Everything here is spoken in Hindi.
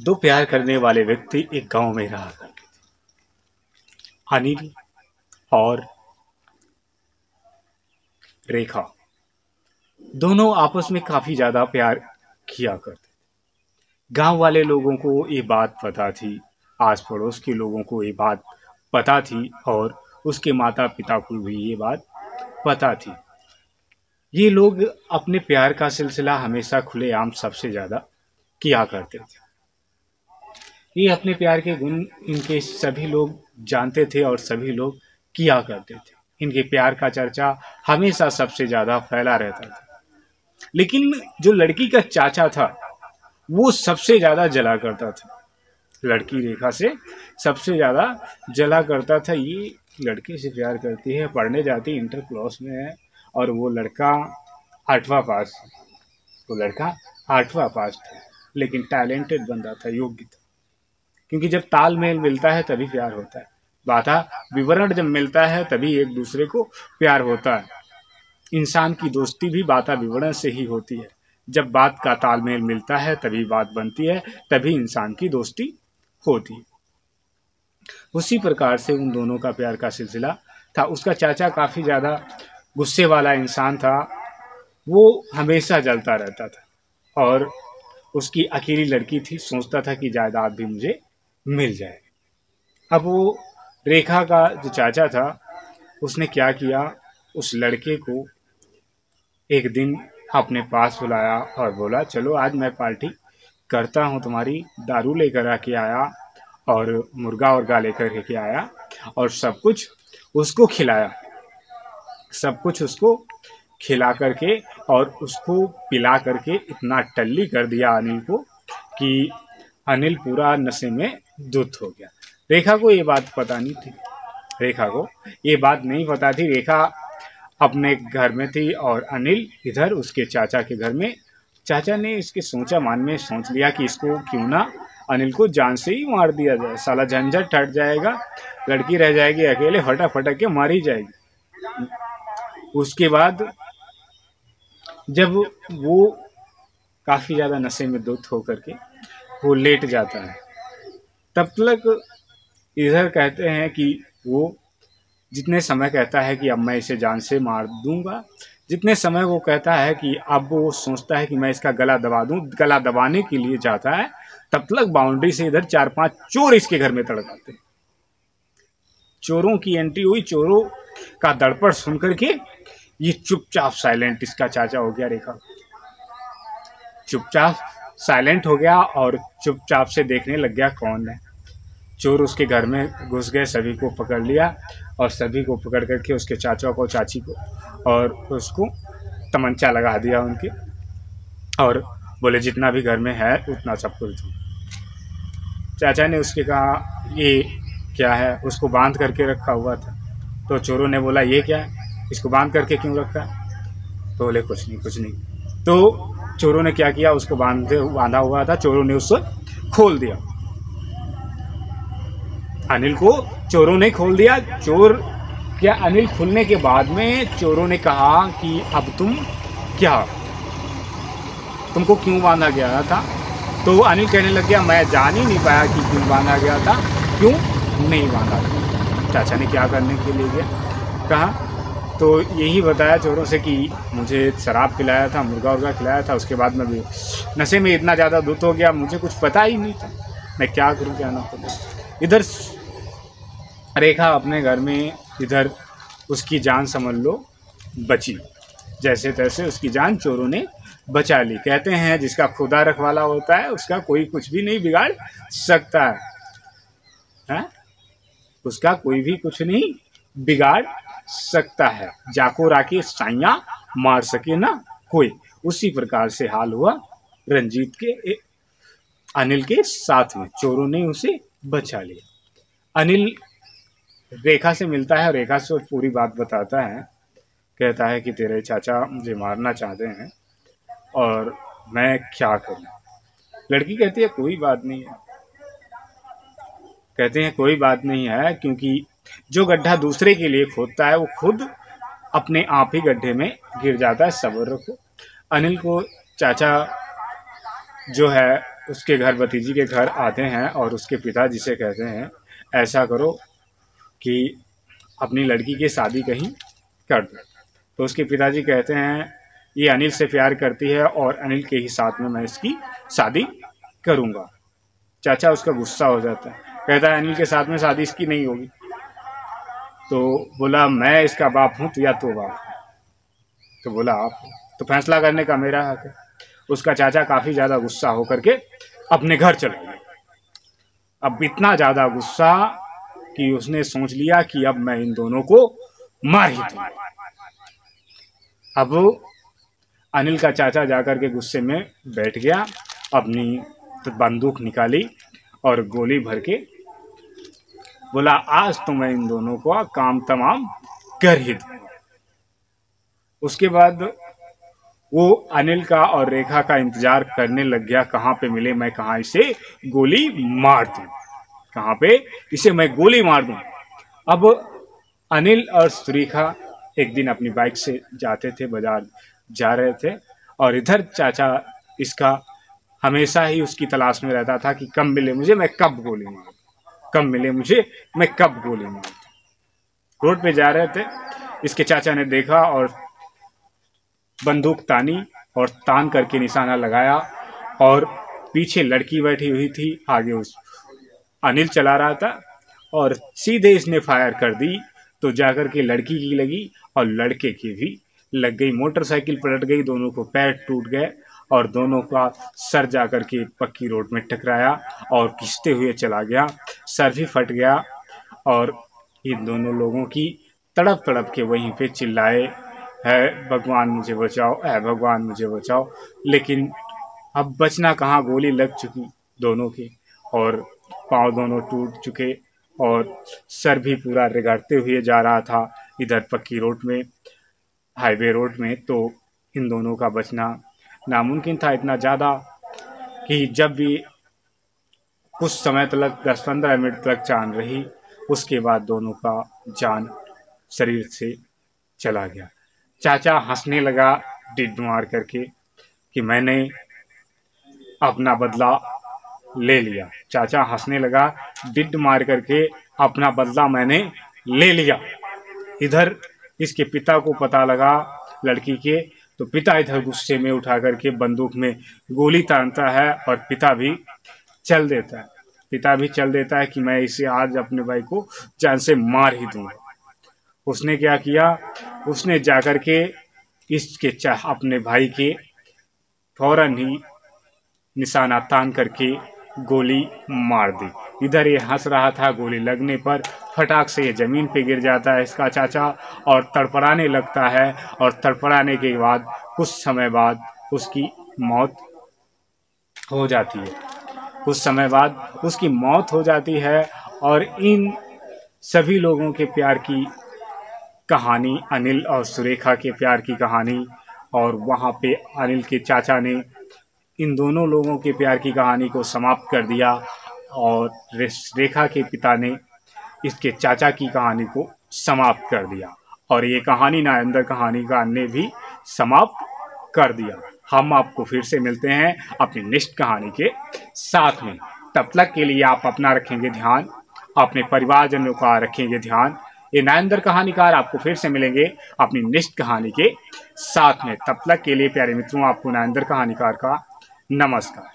दो प्यार करने वाले व्यक्ति एक गांव में रहा करते थे। अनिल और रेखा दोनों आपस में काफी ज्यादा प्यार किया करते। गांव वाले लोगों को ये बात पता थी, आस पड़ोस के लोगों को ये बात पता थी और उसके माता पिता को भी ये बात पता थी। ये लोग अपने प्यार का सिलसिला हमेशा खुलेआम सबसे ज्यादा किया करते थे। ये अपने प्यार के गुण इनके सभी लोग जानते थे और सभी लोग किया करते थे। इनके प्यार का चर्चा हमेशा सबसे ज्यादा फैला रहता था। लेकिन जो लड़की का चाचा था वो सबसे ज्यादा जला करता था, लड़की रेखा से सबसे ज्यादा जला करता था। ये लड़के से प्यार करती है, पढ़ने जाती, इंटर क्लास में है और वो लड़का 8वां पास, वो लड़का 8वां पास था, लेकिन टैलेंटेड बंदा था, योग्य था। क्योंकि जब तालमेल मिलता है तभी प्यार होता है, बाधा विवरण जब मिलता है तभी एक दूसरे को प्यार होता है। इंसान की दोस्ती भी बाता विवरण से ही होती है। जब बात का तालमेल मिलता है तभी बात बनती है, तभी इंसान की दोस्ती होती है। उसी प्रकार से उन दोनों का प्यार का सिलसिला था। उसका चाचा काफी ज्यादा गुस्से वाला इंसान था, वो हमेशा जलता रहता था और उसकी अकेली लड़की थी, सोचता था कि जायदाद भी मुझे मिल जाए। अब वो रेखा का जो चाचा था उसने क्या किया, उस लड़के को एक दिन अपने पास बुलाया और बोला चलो आज मैं पार्टी करता हूँ तुम्हारी। दारू लेकर आके आया और मुर्गा लेकर के आया और सब कुछ उसको खिलाया, सब कुछ उसको खिला करके और उसको पिला करके इतना टल्ली कर दिया अनिल को कि अनिल पूरा नशे में धुत हो गया। रेखा को ये बात पता नहीं थी, रेखा को ये बात नहीं पता थी। रेखा अपने घर में थी और अनिल इधर उसके चाचा के घर में। चाचा ने इसके सोचा मन में सोच लिया कि इसको क्यों ना अनिल को जान से ही मार दिया जाए, साला झंझट हट जाएगा, लड़की रह जाएगी अकेले, फटाफट के मारी जाएगी। उसके बाद जब वो काफी ज्यादा नशे में धुत होकर के वो लेट जाता है, तब तक इधर कहते हैं कि वो जितने समय कहता है कि अब मैं इसे जान से मार दूंगा, जितने समय वो कहता है कि अब वो सोचता है कि मैं इसका गला दबा दूं, गला दबाने के लिए जाता है, तब तक बाउंड्री से इधर 4-5 चोर इसके घर में तड़क आते हैं। चोरों की एंट्री हुई, चोरों का दड़पड़ सुन करके ये चुपचाप साइलेंट, इसका चाचा हो गया रेखा, चुपचाप साइलेंट हो गया और चुपचाप से देखने लग गया कौन है। चोर उसके घर में घुस गए, सभी को पकड़ लिया और सभी को पकड़ करके उसके चाचा को, चाची को और उसको तमंचा लगा दिया उनके और बोले जितना भी घर में है उतना सब कुछ दो। चाचा ने उसके कहा ये क्या है, उसको बांध करके रखा हुआ था। तो चोरों ने बोला ये क्या है, इसको बांध करके क्यों रखा? तो बोले कुछ नहीं कुछ नहीं। तो चोरों ने क्या किया, उसको बांधा हुआ था, चोरों ने उसको खोल दिया, अनिल को चोरों ने खोल दिया। चोर क्या, अनिल खुलने के बाद में चोरों ने कहा कि अब तुम क्या, तुमको क्यों बांधा गया था? तो अनिल कहने लग गया मैं जान ही नहीं पाया कि क्यों बांधा गया था, क्यों नहीं बांधा था। चाचा ने क्या करने के लिए गया कहा, तो यही बताया चोरों से कि मुझे शराब पिलाया था, मुर्गा खिलाया था, उसके बाद मैं भी नशे में इतना ज़्यादा धुत हो गया, मुझे कुछ पता ही नहीं था, मैं क्या करूँ क्या ना करूँ। इधर रेखा अपने घर में, इधर उसकी जान समझ लो बची, जैसे तैसे उसकी जान चोरों ने बचा ली। कहते हैं जिसका खुदा रखवाला होता है उसका कोई कुछ भी नहीं बिगाड़ सकता है, उसका कोई भी कुछ नहीं बिगाड़ सकता है। जाको राके साइया मार सके ना कोई। उसी प्रकार से हाल हुआ रंजीत के, अनिल के साथ में, चोरों ने उसे बचा लिया। अनिल रेखा से मिलता है और रेखा से पूरी बात बताता है, कहता है कि तेरे चाचा मुझे मारना चाहते हैं और मैं क्या करूं। लड़की कहती है कोई बात नहीं है, कहते हैं कोई बात नहीं है, क्योंकि जो गड्ढा दूसरे के लिए खोदता है वो खुद अपने आप ही गड्ढे में गिर जाता है, सब्र रखो। अनिल को चाचा जो है उसके घर भतीजी के घर आते हैं और उसके पिताजी से कहते हैं ऐसा करो कि अपनी लड़की की शादी कहीं कर दो। तो उसके पिताजी कहते हैं ये अनिल से प्यार करती है और अनिल के ही साथ में मैं इसकी शादी करूँगा। चाचा उसका गुस्सा हो जाता है, कहता है अनिल के साथ में शादी इसकी नहीं होगी। तो बोला मैं इसका बाप हूँ तो या तो बाप है। तो बोला आप, तो फैसला करने का मेरा हक है। उसका चाचा काफ़ी ज़्यादा गुस्सा होकर के अपने घर चला गया। अब इतना ज़्यादा गुस्सा कि उसने सोच लिया कि अब मैं इन दोनों को मार ही दूँ। अब अनिल का चाचा जाकर के गुस्से में बैठ गया, अपनी बंदूक निकाली और गोली भर के बोला आज तो मैं इन दोनों को काम तमाम कर ही दूंगा। उसके बाद वो अनिल का और रेखा का इंतजार करने लग गया, कहाँ पे मिले मैं कहाँ इसे गोली मार दूं, कहाँ पे इसे मैं गोली मार दूं। अब अनिल और सुरेखा एक दिन अपनी बाइक से जाते थे, बाजार जा रहे थे और इधर चाचा इसका हमेशा ही उसकी तलाश में रहता था कि कब मिले मुझे, मैं कब गोली मारूं, कब मिले मुझे, मैं कब गोली मारूं। रोड पे जा रहे थे, इसके चाचा ने देखा और बंदूक तानी और तान करके निशाना लगाया और पीछे लड़की बैठी हुई थी, आगे उस अनिल चला रहा था और सीधे इसने फायर कर दी। तो जाकर के लड़की की लगी और लड़के की भी लग गई। मोटरसाइकिल पलट गई, दोनों को पैर टूट गए और दोनों का सर जाकर के पक्की रोड में टकराया और खिंचते हुए चला गया, सर भी फट गया और इन दोनों लोगों की तड़प तड़प के वहीं पे चिल्लाए है भगवान मुझे बचाओ, है भगवान मुझे बचाओ। लेकिन अब बचना कहाँ, गोली लग चुकी दोनों की और पाँव दोनों टूट चुके और सर भी पूरा रगड़ते हुए जा रहा था इधर पक्की रोड में, हाईवे रोड में। तो इन दोनों का बचना नामुमकिन था, इतना ज़्यादा कि जब भी कुछ समय तक 10-15 मिनट तक जान रही, उसके बाद दोनों का जान शरीर से चला गया। चाचा हंसने लगा डिड मार करके कि मैंने अपना बदला ले लिया। चाचा हंसने लगा डिड मार करके अपना बदला मैंने ले लिया। इधर इसके पिता को पता लगा लड़की के, तो पिता इधर गुस्से में उठा करके बंदूक में गोली तानता है और पिता भी चल देता है। पिता भी चल देता है कि मैं इसे आज अपने भाई को जान से मार ही दूंगा। उसने क्या किया, उसने जाकर के इसके अपने भाई के फौरन ही निशाना तान करके गोली मार दी। इधर ये हंस रहा था, गोली लगने पर फटाक से ये ज़मीन पे गिर जाता है इसका चाचा और तड़पड़ाने लगता है और तड़पड़ाने के बाद कुछ समय बाद उसकी मौत हो जाती है। कुछ समय बाद उसकी मौत हो जाती है और इन सभी लोगों के प्यार की कहानी, अनिल और सुरेखा के प्यार की कहानी, और वहाँ पे अनिल के चाचा ने इन दोनों लोगों के प्यार की कहानी को समाप्त कर दिया और रेखा के पिता ने इसके चाचा की कहानी को समाप्त कर दिया और ये कहानी नायंदर कहानीकार ने भी समाप्त कर दिया। हम आपको फिर से मिलते हैं अपनी नेक्स्ट कहानी के साथ में। तब तक के लिए आप अपना रखेंगे ध्यान, अपने परिवारजनों का रखेंगे ध्यान। ये नायंदर कहानीकार आपको फिर से मिलेंगे अपनी नेक्स्ट कहानी के साथ में। तब तक के लिए प्यारे मित्रों, आपको नायंदर कहानीकार का नमस्कार।